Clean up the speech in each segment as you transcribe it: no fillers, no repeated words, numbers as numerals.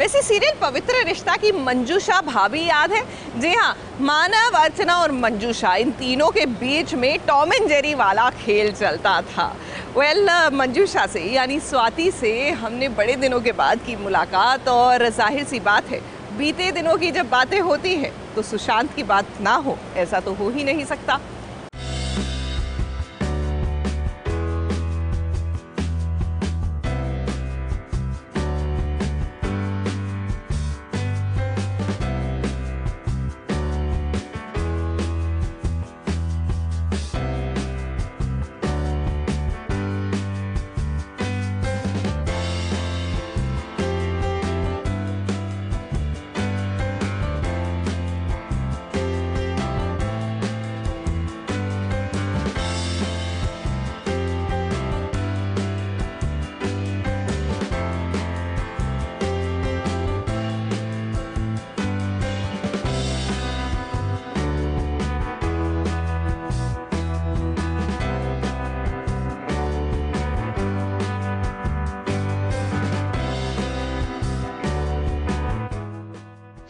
वैसे सीरियल पवित्र रिश्ता की मंजूषा भाभी याद है? जी हाँ, मानव, अर्चना और मंजूषा, इन तीनों के बीच में टॉम एंड जेरी वाला खेल चलता था। मंजूषा से यानी स्वाति से हमने बड़े दिनों के बाद की मुलाकात, और जाहिर सी बात है बीते दिनों की जब बातें होती हैं तो सुशांत की बात ना हो ऐसा तो हो ही नहीं सकता।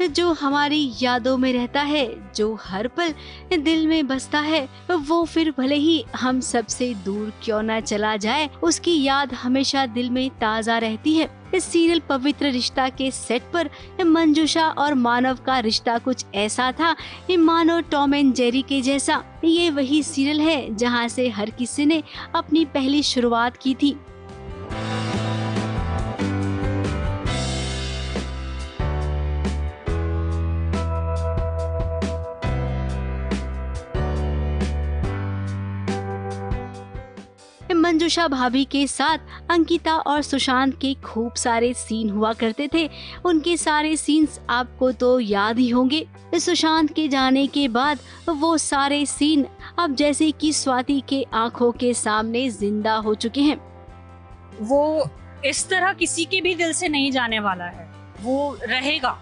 जो हमारी यादों में रहता है, जो हर पल दिल में बसता है, वो फिर भले ही हम सबसे दूर क्यों ना चला जाए, उसकी याद हमेशा दिल में ताज़ा रहती है। इस सीरियल पवित्र रिश्ता के सेट पर मंजूषा और मानव का रिश्ता कुछ ऐसा था मानो टॉम एंड जेरी के जैसा। ये वही सीरियल है जहाँ से हर किसी ने अपनी पहली शुरुआत की थी। मंजूषा भाभी के साथ अंकिता और सुशांत के खूब सारे सीन हुआ करते थे। उनके सारे सीन्स आपको तो याद ही होंगे। सुशांत के जाने के बाद वो सारे सीन अब जैसे कि स्वाति के आंखों के सामने जिंदा हो चुके हैं। वो इस तरह किसी के भी दिल से नहीं जाने वाला है, वो रहेगा।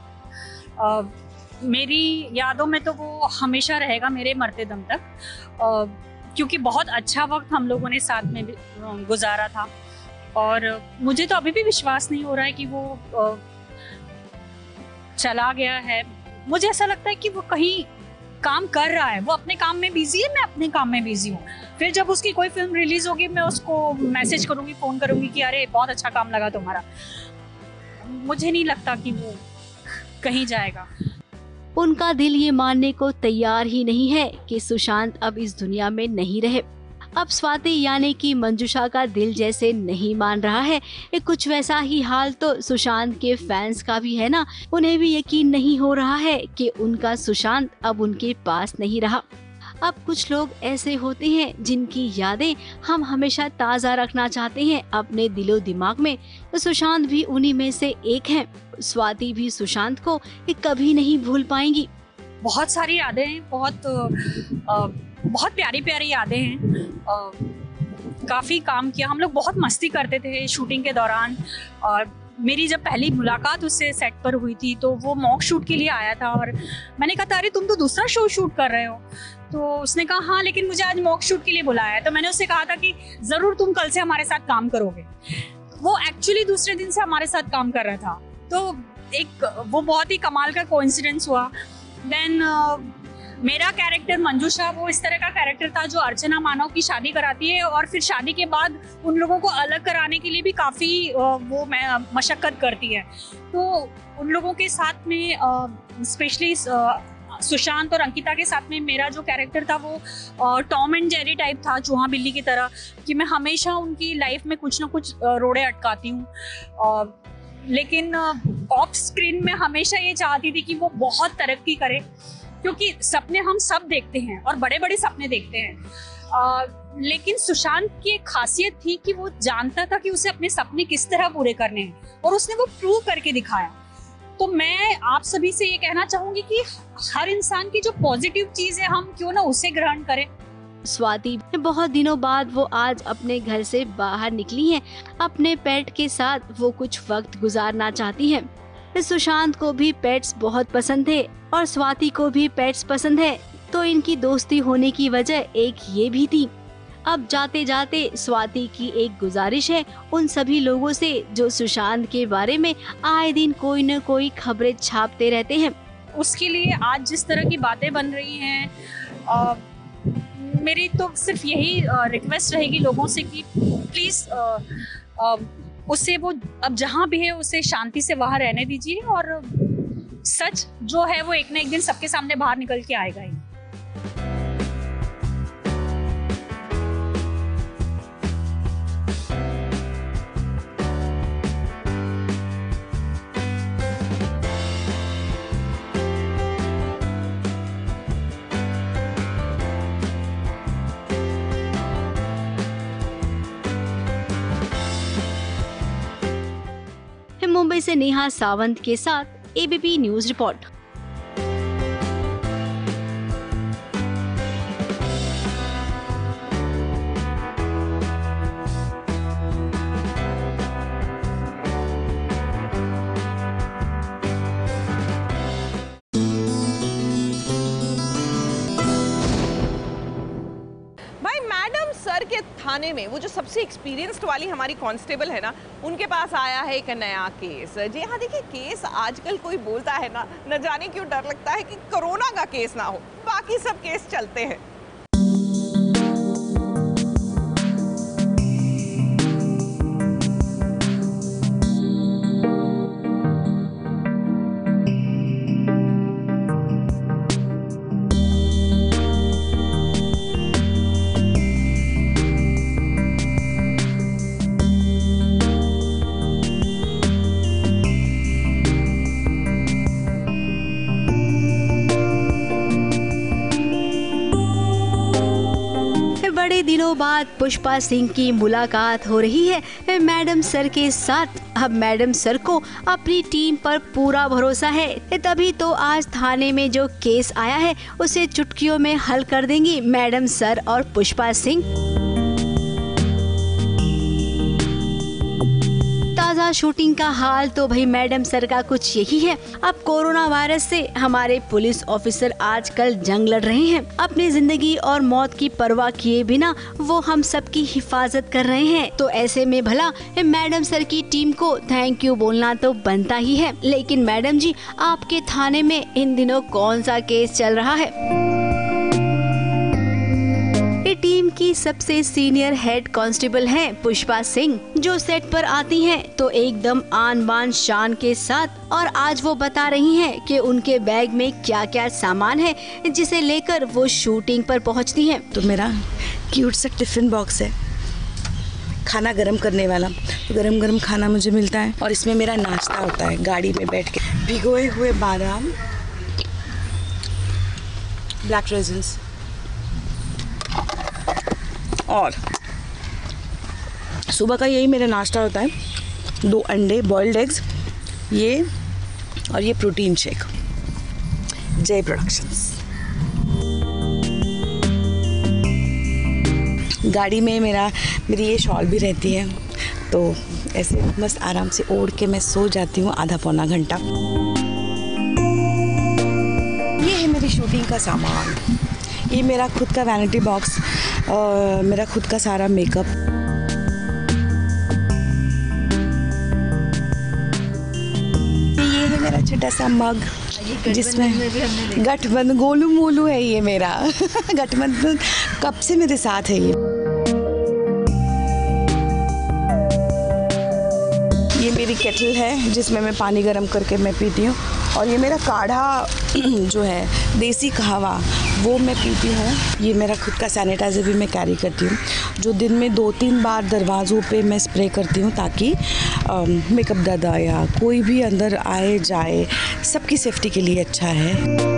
मेरी यादों में तो वो हमेशा रहेगा, मेरे मरते दम तक, क्योंकि बहुत अच्छा वक्त हम लोगों ने साथ में गुजारा था। और मुझे तो अभी भी विश्वास नहीं हो रहा है कि वो चला गया है। मुझे ऐसा लगता है कि वो कहीं काम कर रहा है, वो अपने काम में बिजी है, मैं अपने काम में बिजी हूँ। फिर जब उसकी कोई फिल्म रिलीज होगी मैं उसको मैसेज करूंगी, फोन करूंगी कि अरे बहुत अच्छा काम लगा तुम्हारा। मुझे नहीं लगता कि वो कहीं जाएगा। उनका दिल ये मानने को तैयार ही नहीं है कि सुशांत अब इस दुनिया में नहीं रहे। अब स्वाति यानी कि मंजूषा का दिल जैसे नहीं मान रहा है, कुछ वैसा ही हाल तो सुशांत के फैंस का भी है ना। उन्हें भी यकीन नहीं हो रहा है कि उनका सुशांत अब उनके पास नहीं रहा। अब कुछ लोग ऐसे होते हैं जिनकी यादें हम हमेशा ताज़ा रखना चाहते हैं अपने दिलो दिमाग में। सुशांत भी उन्हीं में से एक है। स्वाति भी सुशांत को कभी नहीं भूल पाएंगी। बहुत सारी यादें हैं, बहुत प्यारी प्यारी यादें हैं। काफ़ी काम किया, हम लोग बहुत मस्ती करते थे शूटिंग के दौरान। और मेरी जब पहली मुलाकात उससे सेट पर हुई थी तो वो मॉक शूट के लिए आया था और मैंने कहा था अरे तुम तो दूसरा शो शूट कर रहे हो। तो उसने कहा हाँ लेकिन मुझे आज मॉक शूट के लिए बुलाया है। तो मैंने उससे कहा था कि ज़रूर तुम कल से हमारे साथ काम करोगे। वो एक्चुअली दूसरे दिन से हमारे साथ काम कर रहा था। तो वो बहुत ही कमाल का कोइंसिडेंस हुआ। देन मेरा कैरेक्टर मंजूषा वो इस तरह का कैरेक्टर था जो अर्चना मानव की शादी कराती है और फिर शादी के बाद उन लोगों को अलग कराने के लिए भी काफ़ी वो मशक्क़त करती है। तो उन लोगों के साथ में स्पेशली सुशांत और अंकिता के साथ में मेरा जो कैरेक्टर था वो टॉम एंड जेरी टाइप था, चूहा बिल्ली की तरह, कि मैं हमेशा उनकी लाइफ में कुछ ना कुछ रोड़े अटकाती हूँ। लेकिन ऑफ स्क्रीन में हमेशा ये चाहती थी कि वो बहुत तरक्की करे, क्योंकि सपने हम सब देखते हैं और बड़े बड़े सपने देखते हैं। लेकिन सुशांत की एक खासियत थी कि वो जानता था कि उसे अपने सपने किस तरह पूरे करने हैं और उसने वो प्रूव करके दिखाया। तो मैं आप सभी से ये कहना चाहूंगी कि हर इंसान की जो पॉजिटिव चीज है हम क्यों ना उसे ग्रहण करें। स्वाति बहुत दिनों बाद वो आज अपने घर से बाहर निकली हैं। अपने पेट के साथ वो कुछ वक्त गुजारना चाहती हैं। सुशांत को भी पेट्स बहुत पसंद थे और स्वाति को भी पेट्स पसंद है, तो इनकी दोस्ती होने की वजह एक ये भी थी। अब जाते जाते स्वाति की एक गुजारिश है उन सभी लोगों से जो सुशांत के बारे में आए दिन कोई न कोई खबरें छापते रहते हैं। उसके लिए आज जिस तरह की बातें बन रही हैं, मेरी तो सिर्फ यही रिक्वेस्ट रहेगी लोगों से कि प्लीज़ उससे वो अब जहाँ भी है उसे शांति से वहाँ रहने दीजिए, और सच जो है वो एक ना एक दिन सबके सामने बाहर निकल के आएगा ही। मुंबई से नेहा सावंत के साथ एबीपी न्यूज रिपोर्ट। सर के थाने में वो जो सबसे एक्सपीरियंस्ड वाली हमारी कांस्टेबल है ना, उनके पास आया है एक नया केस। जी हाँ, देखिए केस आजकल कोई बोलता है ना, न जाने क्यों डर लगता है कि कोरोना का केस ना हो, बाकी सब केस चलते हैं। बड़े दिनों बाद पुष्पा सिंह की मुलाकात हो रही है मैडम सर के साथ। अब मैडम सर को अपनी टीम पर पूरा भरोसा है, तभी तो आज थाने में जो केस आया है उसे चुटकियों में हल कर देंगी मैडम सर और पुष्पा सिंह। ताज़ा शूटिंग का हाल तो भाई मैडम सर का कुछ यही है। अब कोरोना वायरस से हमारे पुलिस ऑफिसर आजकल जंग लड़ रहे हैं। अपनी जिंदगी और मौत की परवाह किए बिना वो हम सबकी हिफाजत कर रहे हैं। तो ऐसे में भला मैडम सर की टीम को थैंक यू बोलना तो बनता ही है। लेकिन मैडम जी, आपके थाने में इन दिनों कौन सा केस चल रहा है? टीम की सबसे सीनियर हेड कांस्टेबल हैं पुष्पा सिंह, जो सेट पर आती हैं तो एकदम आन बान शान के साथ। और आज वो बता रही हैं कि उनके बैग में क्या क्या सामान है जिसे लेकर वो शूटिंग पर पहुंचती हैं। तो मेरा क्यूट सा टिफिन बॉक्स है, खाना गरम करने वाला। तो गरम गरम खाना मुझे मिलता है और इसमें मेरा नाश्ता होता है गाड़ी में बैठ के। भिगोए हुए बादाम, ब्लैक रेजिन्स और सुबह का यही मेरा नाश्ता होता है। 2 अंडे, बॉइल्ड एग्स, ये और ये प्रोटीन शेक। जय प्रोडक्शंस। गाड़ी में मेरी ये शॉल भी रहती है, तो ऐसे मस्त आराम से ओढ़ के मैं सो जाती हूँ आधा पौना घंटा। ये है मेरी शूटिंग का सामान। ये मेरा खुद का वैनिटी बॉक्स और मेरा खुद का सारा मेकअप। ये है मेरा छोटा सा मग जिसमें गठबंधन गोलू मोलू है। ये मेरा गठबंधन कब से मेरे साथ है। ये मेरी केटल है जिसमें मैं पानी गर्म करके मैं पीती हूँ। और ये मेरा काढ़ा जो है देसी कहवा, वो मैं पीती हूँ। ये मेरा खुद का सैनिटाइज़र भी मैं कैरी करती हूँ, जो दिन में 2-3 बार दरवाज़ों पे मैं स्प्रे करती हूँ, ताकि मेकअप दादा या कोई भी अंदर आए जाए सबकी सेफ्टी के लिए अच्छा है।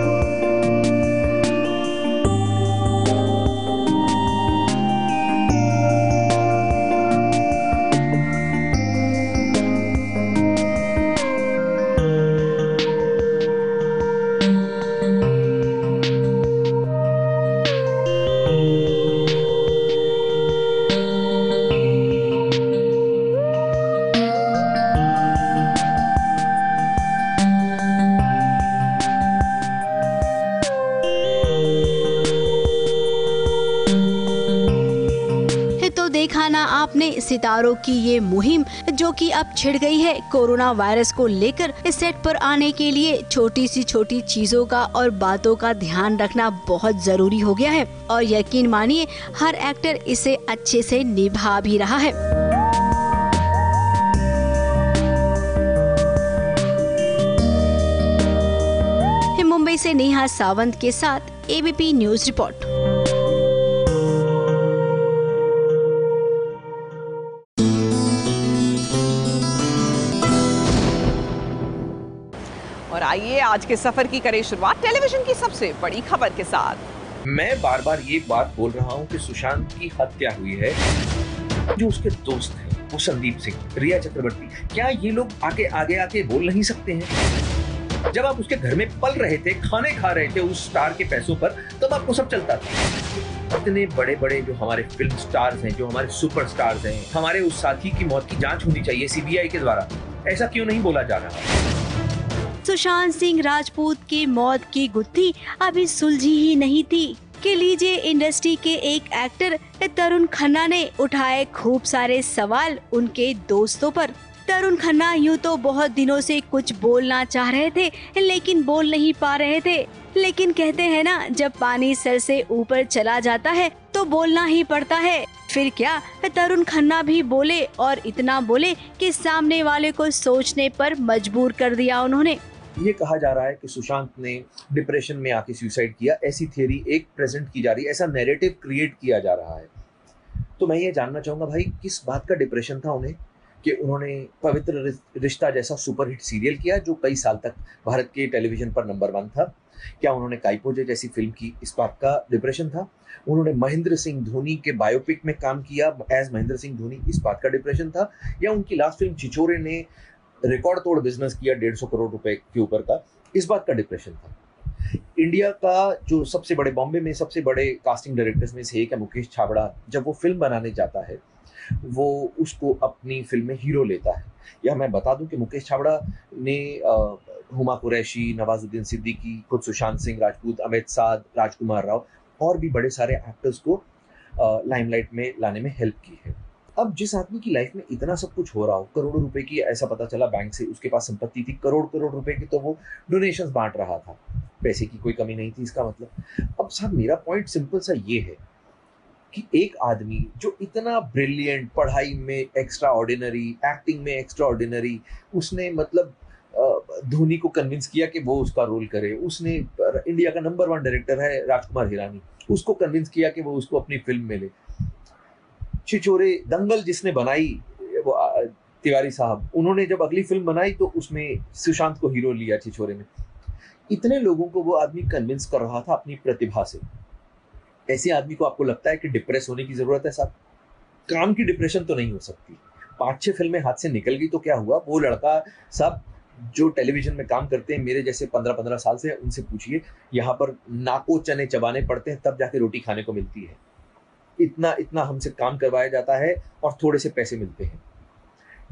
जाने सितारों की ये मुहिम जो कि अब छिड़ गई है कोरोना वायरस को लेकर, इस सेट पर आने के लिए छोटी सी छोटी चीजों का और बातों का ध्यान रखना बहुत जरूरी हो गया है और यकीन मानिए हर एक्टर इसे अच्छे से निभा भी रहा है। मुंबई से नेहा सावंत के साथ एबीपी न्यूज रिपोर्ट। और आइए आज के सफर की करें शुरुआत टेलीविजन की सबसे बड़ी खबर के साथ। मैं बार बार ये बात बोल रहा हूँ कि सुशांत की हत्या हुई है। जो उसके दोस्त हैं वो संदीप सिंह, रिया चक्रवर्ती, क्या ये लोग आगे आके बोल नहीं सकते हैं? जब आप उसके घर में पल रहे थे, खाने खा रहे थे उस स्टार के पैसों पर, तब आपको सब चलता था। इतने बड़े बड़े जो हमारे फिल्म स्टार्स हैं, जो हमारे सुपर स्टार्स हैं, हमारे उस साथी की मौत की जांच होनी चाहिए सीबीआई के द्वारा, ऐसा क्यों नहीं बोला जा रहा? सुशांत सिंह राजपूत की मौत की गुत्थी अभी सुलझी ही नहीं थी कि लीजिए इंडस्ट्री के एक एक्टर तरुण खन्ना ने उठाए खूब सारे सवाल उनके दोस्तों पर। तरुण खन्ना यूँ तो बहुत दिनों से कुछ बोलना चाह रहे थे लेकिन बोल नहीं पा रहे थे, लेकिन कहते हैं ना, जब पानी सर से ऊपर चला जाता है तो बोलना ही पड़ता है। फिर क्या, तरुण खन्ना भी बोले और इतना बोले कि सामने वाले को सोचने पर मजबूर कर दिया उन्होंने। ये कहा जा रहा है कि सुशांत ने डिप्रेशन में आके सुसाइड किया, ऐसी थियरी एक प्रेजेंट की जा रही है, ऐसा नैरेटिव क्रिएट किया जा रहा है। तो मैं ये जानना चाहूंगा भाई, किस बात का डिप्रेशन था उन्हें कि उन्होंने पवित्र रिश्ता जैसा सुपरहिट सीरियल किया जो कई साल तक भारत के टेलीविजन पर नंबर 1 था? क्या उन्होंने काइपोजे जैसी फिल्म की, इस बात का डिप्रेशन था? उन्होंने महेंद्र सिंह धोनी के बायोपिक में काम किया एज महेंद्र सिंह धोनी, इस बात का डिप्रेशन था? या उनकी लास्ट फिल्म छिछोरे ने रिकॉर्ड तोड़ बिजनेस किया 150 करोड़ रुपए के ऊपर का, इस बात का डिप्रेशन था? इंडिया का जो सबसे बड़े, बॉम्बे में सबसे बड़े कास्टिंग डायरेक्टर्स में से एक है मुकेश छाबड़ा, जब वो फिल्म बनाने जाता है वो उसको अपनी फिल्म में हीरो लेता है। या मैं बता दूं कि मुकेश छाबड़ा ने हुमा कुरैशी, नवाजुद्दीन सिद्दीकी, खुद सुशांत सिंह राजपूत, अमित साध, राजकुमार राव और भी बड़े सारे एक्टर्स को लाइमलाइट में लाने में हेल्प की है। अब जिस आदमी की लाइफ में इतना सब कुछ हो रहा हो, करोड़ों रुपए की, ऐसा पता चला बैंक से उसके पास संपत्ति थी, करोड़ रुपए की, तो वो डोनेशंस बांट रहा था, पैसे की कोई कमी नहीं थी इसका मतलब। अब साहब मेरा पॉइंट सिंपल सा ये है कि एक आदमी जो इतना ब्रिलियंट, पढ़ाई में एक्स्ट्रा ऑर्डिनरी, एक्टिंग में एक्स्ट्रा ऑर्डिनरी, उसने मतलब धोनी को कन्विंस किया कि वो उसका रोल करे, उसने इंडिया का नंबर 1 डायरेक्टर है राजकुमार हिरानी, उसको कन्विंस किया कि वो उसको अपनी फिल्म में ले। छिछोरे, दंगल जिसने बनाई वो तिवारी साहब, उन्होंने जब अगली फिल्म बनाई तो उसमें सुशांत को हीरो लिया छिछोरे में। इतने लोगों को वो आदमी कन्विंस कर रहा था अपनी प्रतिभा से। ऐसे आदमी को आपको लगता है कि डिप्रेस होने की जरूरत है साहब? काम की डिप्रेशन तो नहीं हो सकती। 5-6 फिल्में हाथ से निकल गई तो क्या हुआ? वो लड़का सब जो टेलीविजन में काम करते हैं, मेरे जैसे 15-15 साल से, उनसे पूछिए, यहाँ पर नाको चने चबाने पड़ते हैं तब जाके रोटी खाने को मिलती है। इतना हमसे काम करवाया जाता है और थोड़े से पैसे मिलते हैं।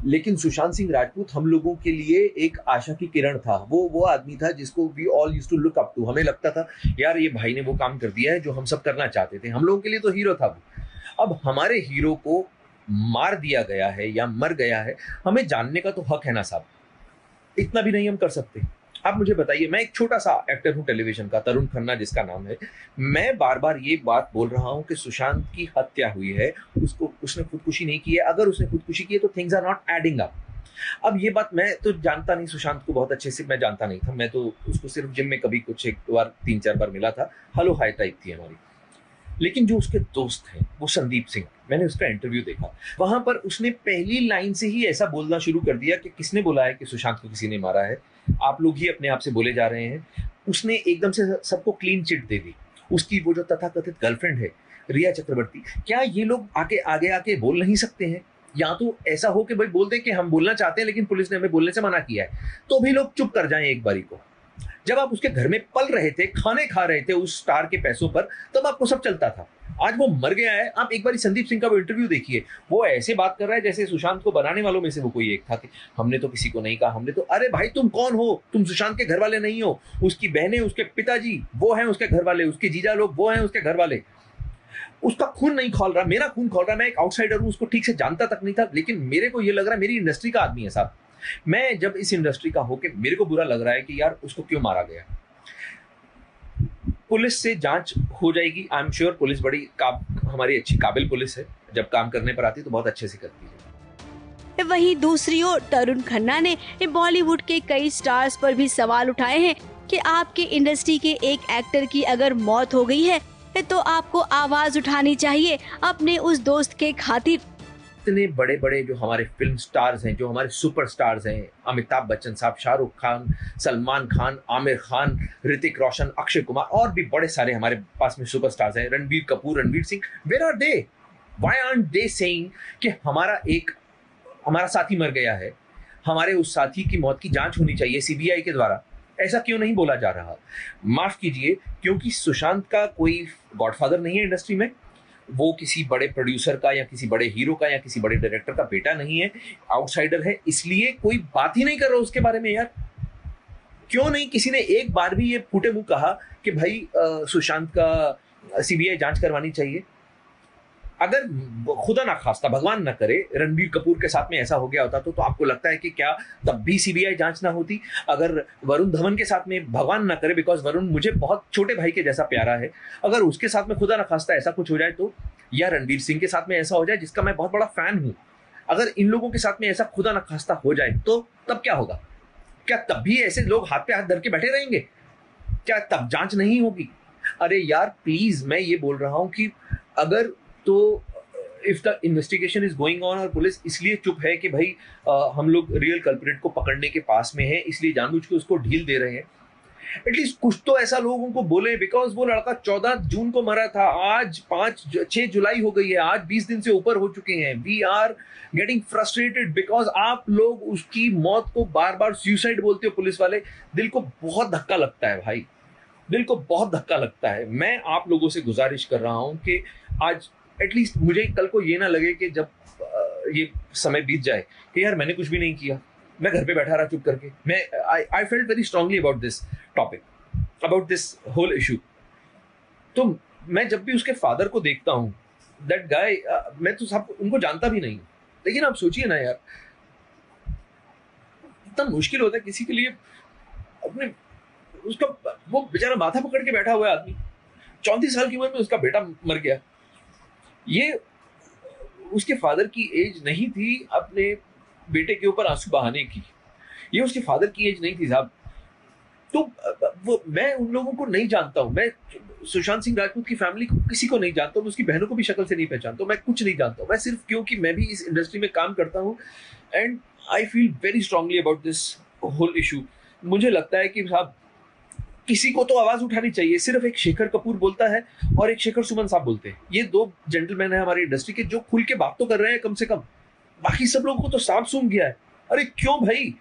लेकिन सुशांत सिंह राजपूत हम लोगों के लिए एक आशा की किरण था। वो आदमी था जिसको we all used to look up to. हमें लगता था यार ये भाई ने वो काम कर दिया है जो हम सब करना चाहते थे। हम लोगों के लिए तो हीरो था वो। अब हमारे हीरो को मार दिया गया है या मर गया है, हमें जानने का तो हक है ना साहब। इतना भी नहीं हम कर सकते? आप मुझे बताइए, मैं एक छोटा सा एक्टर हूँ टेलीविजन का, तरुण खन्ना जिसका नाम है। मैं बार बार ये बात बोल रहा हूँ कि सुशांत की हत्या हुई है, उसने खुदकुशी नहीं की है। अगर उसने खुदकुशी की है तो things are not adding up. अब ये बात मैं तो जानता नहीं, सुशांत को बहुत अच्छे से मैं जानता नहीं था। मैं तो उसको सिर्फ जिम में कभी कुछ 3-4 बार मिला था, हेलो हाय टाइप थी हमारी। लेकिन जो उसके दोस्त हैं वो संदीप सिंह, मैंने उसका इंटरव्यू देखा, वहां पर उसने पहली लाइन से ही ऐसा बोलना शुरू कर दिया कि किसने बोला है कि सुशांत को किसी ने मारा है, आप लोग ही अपने आप से बोले जा रहे हैं। उसने एकदम से सबको क्लीन चिट दे दी। उसकी वो जो तथाकथित गर्लफ्रेंड है रिया चक्रवर्ती, क्या ये लोग आगे बोल नहीं सकते हैं? या तो ऐसा हो कि भाई बोल दें कि हम बोलना चाहते हैं लेकिन पुलिस ने हमें बोलने से मना किया है, तो भी लोग चुप कर जाएं एक बारी को। जब आप उसके घर में पल रहे थे, खाने खा रहे थे उस स्टार के पैसों पर, तब आपको सब चलता था। आज वो मर गया है। आप एक बार संदीप सिंह का वो इंटरव्यू देखिए, वो ऐसे बात कर रहा है जैसे सुशांत को बनाने वालों में से वो कोई एक था कि हमने तो किसी को नहीं कहा, हमने तो, अरे भाई तुम कौन हो? तुम सुशांत के घर वाले नहीं हो। उसकी बहनें, उसके पिताजी वो हैं उसके घर वाले, उसके जीजा लोग वो हैं उसके घर वाले। उसका खून नहीं खौल रहा, मेरा खून खौल रहा। मैं एक आउटसाइडर हूं, उसको ठीक से जानता तक नहीं था, लेकिन मेरे को ये लग रहा है मेरी इंडस्ट्री का आदमी है साहब। मैं जब इस इंडस्ट्री का होके मेरे को बुरा लग रहा है कि यार उसको क्यों मारा गया। पुलिस से जांच हो जाएगी, आई एम श्योर। पुलिस बड़ी हमारी अच्छी काबिल पुलिस है, जब काम करने पर आती है तो बहुत अच्छे से करती है। वहीं दूसरी ओर तरुण खन्ना ने बॉलीवुड के कई स्टार्स पर भी सवाल उठाए हैं कि आपकी इंडस्ट्री के एक एक्टर की अगर मौत हो गई है तो आपको आवाज उठानी चाहिए अपने उस दोस्त के खातिर। इतने बड़े बड़े जो हमारे फिल्म स्टार्स हैं, जो हमारे सुपर स्टार्स हैं, अमिताभ बच्चन साहब, शाहरुख खान, सलमान खान, आमिर खान, ऋतिक रोशन, अक्षय कुमार, और भी बड़े सारे हमारे पास में सुपर स्टार्स हैं, Ranbir Kapoor, Ranveer Singh, where are they? Why aren't they saying कि हमारा साथी मर गया है, हमारे उस साथी की मौत की जांच होनी चाहिए सीबीआई के द्वारा? ऐसा क्यों नहीं बोला जा रहा? माफ कीजिए, क्योंकि सुशांत का कोई गॉडफादर नहीं है इंडस्ट्री में, वो किसी बड़े प्रोड्यूसर का या किसी बड़े हीरो का या किसी बड़े डायरेक्टर का बेटा नहीं है, आउटसाइडर है, इसलिए कोई बात ही नहीं कर रहा उसके बारे में। यार क्यों नहीं किसी ने एक बार भी ये फूटे मुंह कहा कि भाई सुशांत का सीबीआई जांच करवानी चाहिए? अगर खुदा ना खास्ता, भगवान ना करे, रणबीर कपूर के साथ में ऐसा हो गया होता तो आपको लगता है कि क्या तब भी सीबीआई जांच ना होती? अगर वरुण धवन के साथ में, भगवान ना करे, बिकॉज वरुण मुझे बहुत छोटे भाई के जैसा प्यारा है, अगर उसके साथ में खुदा ना खास्ता ऐसा कुछ हो जाए तो, या रणवीर सिंह के साथ में ऐसा हो जाए जिसका मैं बहुत बड़ा फैन हूं, अगर इन लोगों के साथ में ऐसा खुदा ना खास्ता हो जाए तो तब क्या होगा? क्या तब भी ऐसे लोग हाथ पे हाथ धर के बैठे रहेंगे? क्या तब जांच नहीं होगी? अरे यार प्लीज, मैं ये बोल रहा हूं कि अगर तो if the investigation is going on और पुलिस इसलिए चुप है कि भाई हम लोग रियल कल्प्रिट को पकड़ने के पास में है, इसलिए जानबूझ के उसको ढील दे रहे हैं, एटलीस्ट कुछ तो ऐसा लोगों को बोले। बिकॉज वो लड़का 14 जून को मरा था, आज 6 जुलाई हो गई है, आज 20 दिन से ऊपर हो चुके हैं। We are getting frustrated because आप लोग उसकी मौत को बार बार सुसाइड बोलते हो पुलिस वाले। दिल को बहुत धक्का लगता है भाई, दिल को बहुत धक्का लगता है। मैं आप लोगों से गुजारिश कर रहा हूं कि आज एटलीस्ट मुझे कल को ये ना लगे कि जब ये समय बीत जाए कि यार मैंने कुछ भी नहीं किया, मैं घर पे बैठा रहा चुप करके। मैं I felt very strongly about this topic, about this whole issue. तो मैं जब भी उसके फादर को देखता हूँ, दैट गाय, मैं तो सब उनको जानता भी नहीं, लेकिन आप सोचिए ना यार, इतना मुश्किल होता है किसी के लिए अपने, उसका वो बेचारा माथा पकड़ के बैठा हुआ है आदमी, 34 साल की उम्र में उसका बेटा मर गया। ये उसके फादर की एज नहीं थी अपने बेटे के ऊपर आंसू बहाने की, ये उसके फादर की एज नहीं थी साहब। तो वो मैं उन लोगों को नहीं जानता हूँ, मैं सुशांत सिंह राजपूत की फैमिली को किसी को नहीं जानता हूँ, उसकी बहनों को भी शक्ल से नहीं पहचानता हूँ, मैं कुछ नहीं जानता हूँ। मैं सिर्फ क्योंकि मैं भी इस इंडस्ट्री में काम करता हूँ and I feel very strongly about this whole issue. मुझे लगता है कि साहब किसी को तो आवाज उठानी चाहिए। सिर्फ एक शेखर कपूर बोलता है और एक शेखर सुमन साहब बोलते हैं, ये दो जेंटलमैन है हमारी इंडस्ट्री के जो खुल के बात तो कर रहे हैं कम से कम, बाकी सब लोगों को तो सांप सूंघ गया है। अरे क्यों भाई,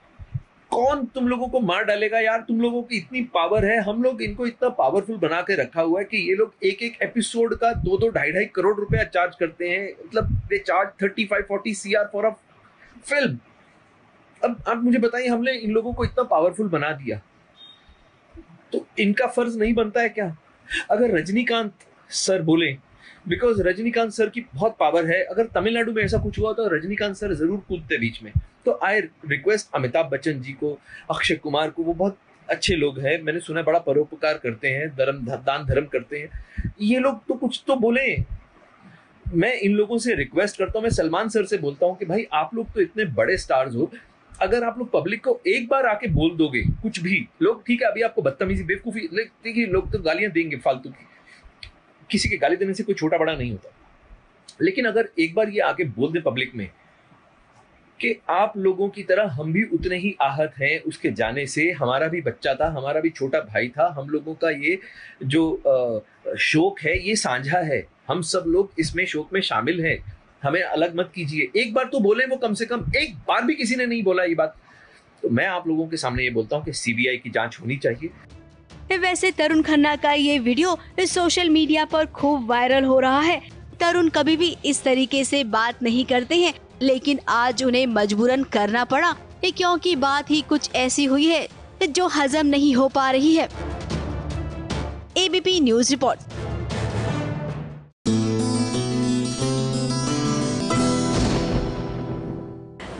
कौन तुम लोगों को मार डालेगा यार? तुम लोगों की इतनी पावर है, हम लोग इनको इतना पावरफुल बना के रखा हुआ है कि ये लोग एक एक एपिसोड का 2-2, 2.5 करोड़ रुपया चार्ज करते हैं। मतलब they charge 35-40 CR for a film. अब आप मुझे बताइए, हमने इन लोगों को इतना पावरफुल बना दिया तो इनका फर्ज नहीं बनता है क्या? अगर रजनीकांत सर बोले, बिकॉज रजनीकांत सर की बहुत पावर है, अगर तमिलनाडु में ऐसा कुछ हुआ तो रजनीकांत सर जरूर कूदते बीच में। तो आई रिक्वेस्ट अमिताभ बच्चन जी को, अक्षय कुमार को, वो बहुत अच्छे लोग हैं, मैंने सुना बड़ा परोपकार करते हैं, दान धर्म करते हैं, ये लोग तो कुछ तो बोले। मैं इन लोगों से रिक्वेस्ट करता हूँ, मैं सलमान सर से बोलता हूँ कि भाई आप लोग तो इतने बड़े स्टार्स हो, अगर आप लोग पब्लिक को एक बार आके बोल दोगे कुछ भी, लोग ठीक है अभी आपको बदतमीजी बेवकूफी, देखिए लोग तो गालियां देंगे फालतू की, किसी के गाली देने से कोई छोटा बड़ा नहीं होता, लेकिन अगर एक बार ये आके बोल दे पब्लिक में कि आप लोगों की तरह हम भी उतने ही आहत हैं उसके जाने से, हमारा भी बच्चा था, हमारा भी छोटा भाई था, हम लोगों का ये जो शोक है ये साझा है, हम सब लोग इसमें शोक में शामिल हैं, हमें अलग मत कीजिए। एक बार तो बोले वो, कम से कम एक बार भी किसी ने नहीं बोला ये बात। तो मैं आप लोगों के सामने ये बोलता हूँ कि सीबीआई की जांच होनी चाहिए। वैसे तरुण खन्ना का ये वीडियो सोशल मीडिया पर खूब वायरल हो रहा है। तरुण कभी भी इस तरीके से बात नहीं करते हैं, लेकिन आज उन्हें मजबूरन करना पड़ा क्योंकि बात ही कुछ ऐसी हुई है जो हजम नहीं हो पा रही है। ABP news report.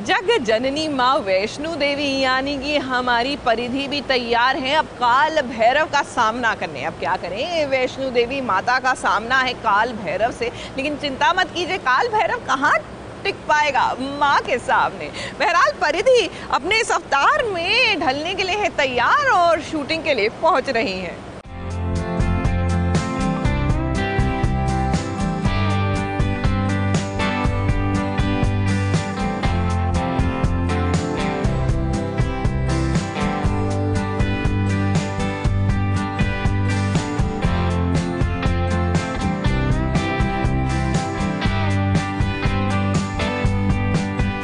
जग जननी माँ वैष्णो देवी यानी कि हमारी परिधि भी तैयार हैं अब काल भैरव का सामना करने। अब क्या करें, वैष्णो देवी माता का सामना है काल भैरव से, लेकिन चिंता मत कीजिए, काल भैरव कहाँ टिक पाएगा माँ के सामने। बहरहाल परिधि अपने इस अवतार में ढलने के लिए है तैयार और शूटिंग के लिए पहुंच रही हैं।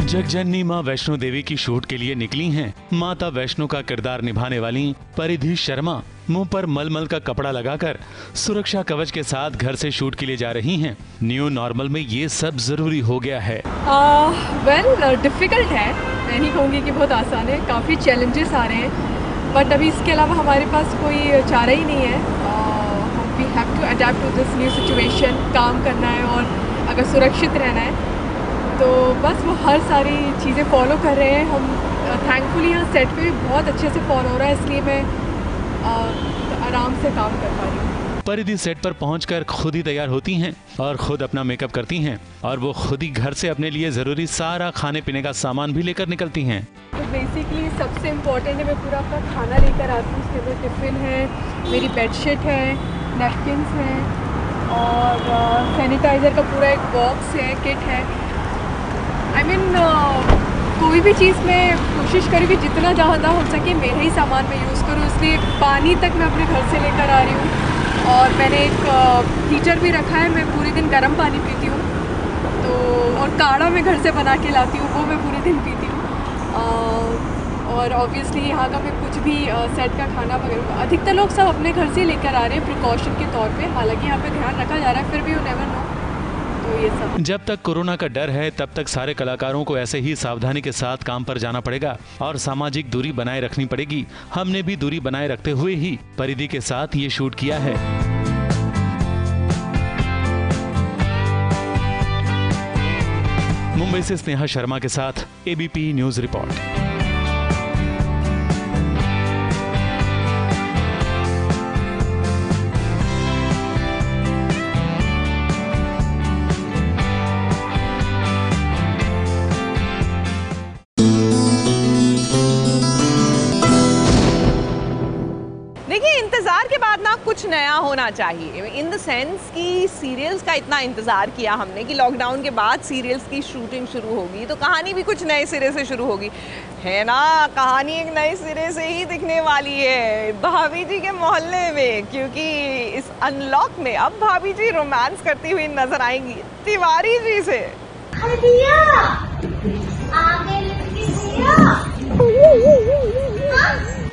जगजननी माँ वैष्णो देवी की शूट के लिए निकली हैं माता वैष्णो का किरदार निभाने वाली परिधि शर्मा मुंह पर मलमल का कपड़ा लगाकर सुरक्षा कवच के साथ घर से शूट के लिए जा रही हैं। न्यू नॉर्मल में ये सब जरूरी हो गया है। डिफिकल्ट है, मैं नहीं कहूँगी कि बहुत आसान है, काफ़ी चैलेंजेस आ रहे हैं, बट अभी इसके अलावा हमारे पास कोई चारा ही नहीं है। We have to adapt to this new situation, काम करना है और अगर सुरक्षित रहना है तो बस वो हर सारी चीज़ें फॉलो कर रहे हैं। हम थैंकफुली यहाँ सेट पे भी बहुत अच्छे से फॉलो हो रहा है, इसलिए मैं आराम से काम कर पा रही हूँ। परिधि सेट पर पहुंचकर खुद ही तैयार होती हैं और खुद अपना मेकअप करती हैं और वो खुद ही घर से अपने लिए जरूरी सारा खाने पीने का सामान भी लेकर निकलती हैं। तो बेसिकली सबसे इम्पोर्टेंट है, मैं पूरा अपना खाना लेकर आती हूँ। उसके अंदर टिफ़िन है, मेरी बेडशीट है, नैपकिन्स हैं और सैनिटाइज़र का पूरा एक बॉक्स है, किट है। कोई भी चीज़ मैं कोशिश करूँ कि जितना ज़्यादा हो सके मेरे ही सामान में यूज़ करूँ, इसलिए पानी तक मैं अपने घर से लेकर आ रही हूँ और मैंने एक हीटर भी रखा है, मैं पूरे दिन गर्म पानी पीती हूँ। तो और काढ़ा मैं घर से बना के लाती हूँ, वो मैं पूरे दिन पीती हूँ। और ऑब्वियसली यहाँ का मैं कुछ भी सेट का खाना वगैरह अधिकतर लोग सब अपने घर से लेकर आ रहे हैं प्रिकॉशन के तौर पे, हालांकि यहाँ पे ध्यान रखा जा रहा है, फिर भी यू नेवर नो। ये सब जब तक कोरोना का डर है तब तक सारे कलाकारों को ऐसे ही सावधानी के साथ काम पर जाना पड़ेगा और सामाजिक दूरी बनाए रखनी पड़ेगी। हमने भी दूरी बनाए रखते हुए ही परिधि के साथ ये शूट किया है। मुंबई से स्नेहा शर्मा के साथ एबीपी न्यूज रिपोर्ट। इंतजार के बाद ना कुछ नया होना चाहिए, इन द सेंस कि सीरियल्स का इतना इंतजार किया हमने कि लॉकडाउन के बाद सीरियल्स की शूटिंग शुरू होगी तो कहानी भी कुछ नए सिरे से शुरू होगी, है ना। कहानी एक नए सिरे से ही दिखने वाली है भाभी जी के मोहल्ले में, क्योंकि इस अनलॉक में अब भाभी जी रोमांस करती हुई नजर आएंगी तिवारी जी से।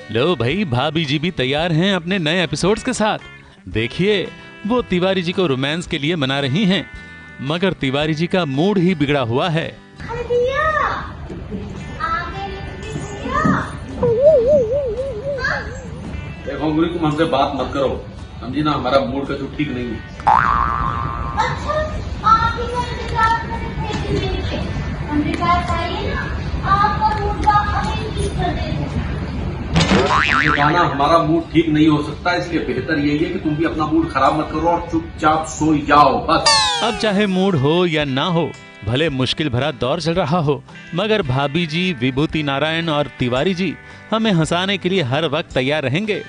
लो भाई, भाभी जी भी तैयार हैं अपने नए एपिसोड्स के साथ। देखिए वो तिवारी जी को रोमांस के लिए मना रही हैं, मगर तिवारी जी का मूड ही बिगड़ा हुआ है। देखो गुरु, तुम हमसे बात मत करो, समझी ना, हमारा मूड का तो ठीक नहीं है। गाना हमारा मूड ठीक नहीं हो सकता, इसलिए बेहतर यही है कि तुम भी अपना मूड खराब मत करो और चुपचाप सो जाओ बस। अब चाहे मूड हो या ना हो, भले मुश्किल भरा दौर चल रहा हो, मगर भाभी जी, विभूति नारायण और तिवारी जी हमें हंसाने के लिए हर वक्त तैयार रहेंगे।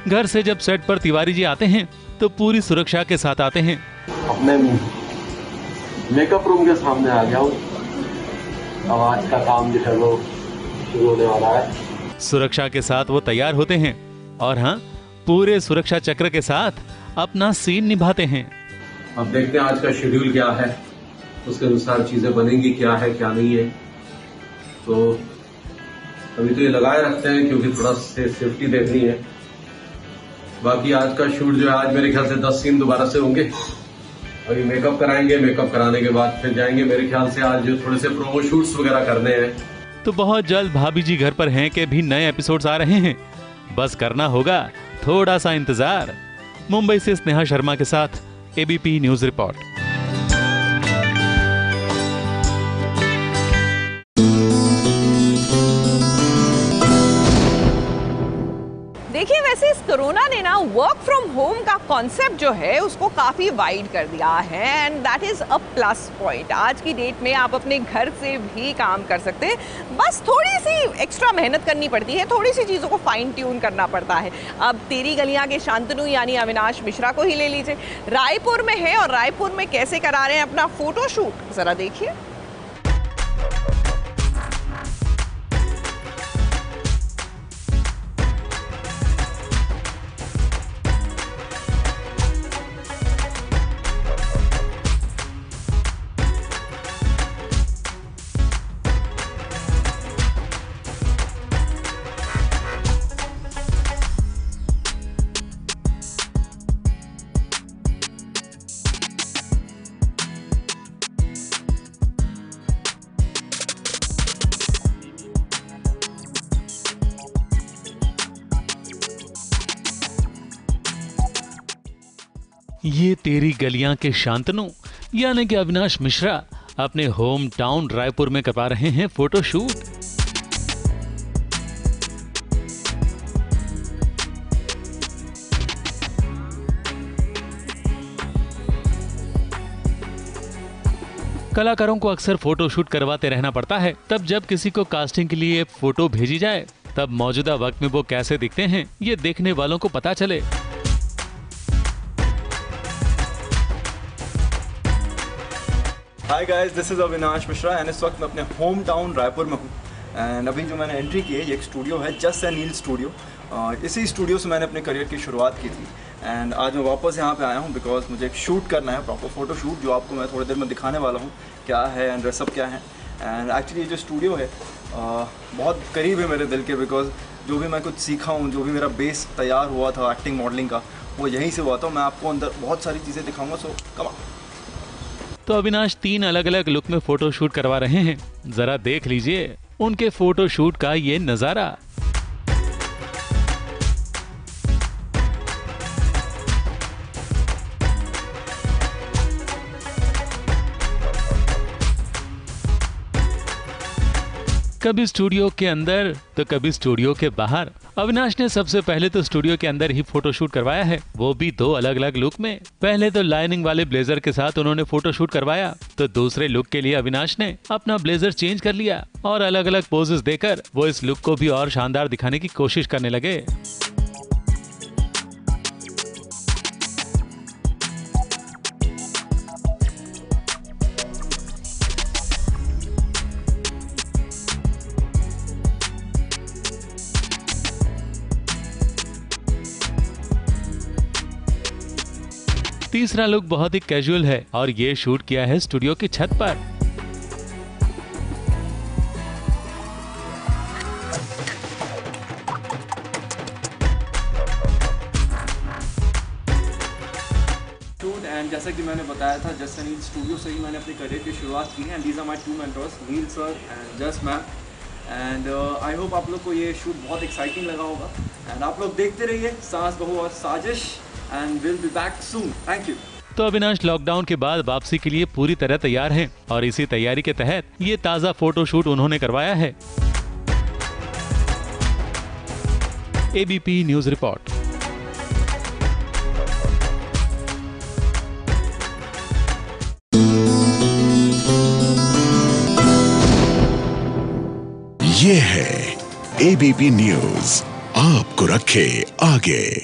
घर से जब सेट पर तिवारी जी आते हैं तो पूरी सुरक्षा के साथ आते हैं। अपने मेकअप रूम के सामने आ गया हूँ, अब आज का काम जो है वो शुरू होने वाला है। सुरक्षा के साथ वो तैयार होते हैं और हाँ, पूरे सुरक्षा चक्र के साथ अपना सीन निभाते हैं। अब देखते हैं आज का शेड्यूल क्या है, उसके अनुसार चीजें बनेंगी, क्या है क्या नहीं है। तो अभी तो ये लगाए रखते हैं क्योंकि थोड़ा सेफ्टी देखनी है। बाकी आज का शूट जो है, आज मेरे ख्याल से 10 सीन दोबारा से होंगे। अभी मेकअप कराएंगे, मेकअप कराने के बाद फिर जाएंगे। मेरे ख्याल से आज जो थोड़े से प्रोमो शूट्स वगैरह करने हैं। तो बहुत जल्द भाभी जी घर पर हैं कि भी नए एपिसोड्स आ रहे हैं, बस करना होगा थोड़ा सा इंतजार। मुंबई से स्नेहा शर्मा के साथ एबीपी न्यूज रिपोर्ट। वैसे इस कोरोना ने ना वर्क फ्रॉम होम का कॉन्सेप्ट जो है उसको काफ़ी वाइड कर दिया है and that is a plus point. आज की डेट में आप अपने घर से भी काम कर सकते हैं, बस थोड़ी सी एक्स्ट्रा मेहनत करनी पड़ती है, थोड़ी सी चीज़ों को फाइन ट्यून करना पड़ता है। अब तेरी गलियां के शांतनु यानी अविनाश मिश्रा को ही ले लीजिए, रायपुर में है और रायपुर में कैसे करा रहे हैं अपना फोटोशूट, ज़रा देखिए। ये तेरी गलियां के शांतनु यानी कि अविनाश मिश्रा अपने होम टाउन रायपुर में करवा रहे हैं फोटोशूट। कलाकारों को अक्सर फोटोशूट करवाते रहना पड़ता है, तब जब किसी को कास्टिंग के लिए फोटो भेजी जाए तब मौजूदा वक्त में वो कैसे दिखते हैं ये देखने वालों को पता चले। Hi guys, this is Avinash Mishra and इस वक्त मैं अपने होम टाउन रायपुर में हूँ। एंड अभी जो मैंने एंट्री की है ये एक स्टूडियो है, जस्ट एंड नील स्टूडियो। इसी स्टूडियो से मैंने अपने करियर की शुरुआत की थी एंड आज मैं वापस यहाँ पे आया हूँ बिकॉज मुझे एक शूट करना है, प्रॉपर फोटो शूट, जो आपको मैं थोड़ी देर में दिखाने वाला हूँ क्या है एंड ड्रेसअप क्या है। एंड एक्चुअली ये जो स्टूडियो है बहुत करीब है मेरे दिल के, बिकॉज जो भी मैं कुछ सीखा हूँ, जो भी मेरा बेस तैयार हुआ था एक्टिंग मॉडलिंग का, वो यहीं से हुआ था। मैं आपको अंदर बहुत सारी चीज़ें दिखाऊंगा, सो कम ऑन। तो अविनाश 3 अलग अलग लुक में फोटोशूट करवा रहे हैं, जरा देख लीजिए उनके फोटोशूट का ये नजारा। कभी स्टूडियो के अंदर तो कभी स्टूडियो के बाहर। अविनाश ने सबसे पहले तो स्टूडियो के अंदर ही फोटोशूट करवाया है, वो भी 2 अलग अलग लुक में। पहले तो लाइनिंग वाले ब्लेजर के साथ उन्होंने फोटोशूट करवाया, तो दूसरे लुक के लिए अविनाश ने अपना ब्लेजर चेंज कर लिया और अलग अलग पोजेस देकर वो इस लुक को भी और शानदार दिखाने की कोशिश करने लगे। तीसरा लुक बहुत ही कैजुअल है और ये शूट किया है स्टूडियो की छत पर। शूट एंड जैसा कि मैंने बताया था, जस्ट एंड नील स्टूडियो से ही मैंने अपने करियर की शुरुआत की है and these are my 2 mentors, Neel sir and just ma'am. And I hope आप लोग को ये शूट बहुत एक्साइटिंग लगा होगा एंड आप लोग देखते रहिए सास बहू और साजिश and will be back soon. Thank you. तो अविनाश लॉकडाउन के बाद वापसी के लिए पूरी तरह तैयार हैं और इसी तैयारी के तहत ये ताज़ा फोटोशूट उन्होंने करवाया है। ABP news report. ये है एबीपी न्यूज, आपको रखे आगे।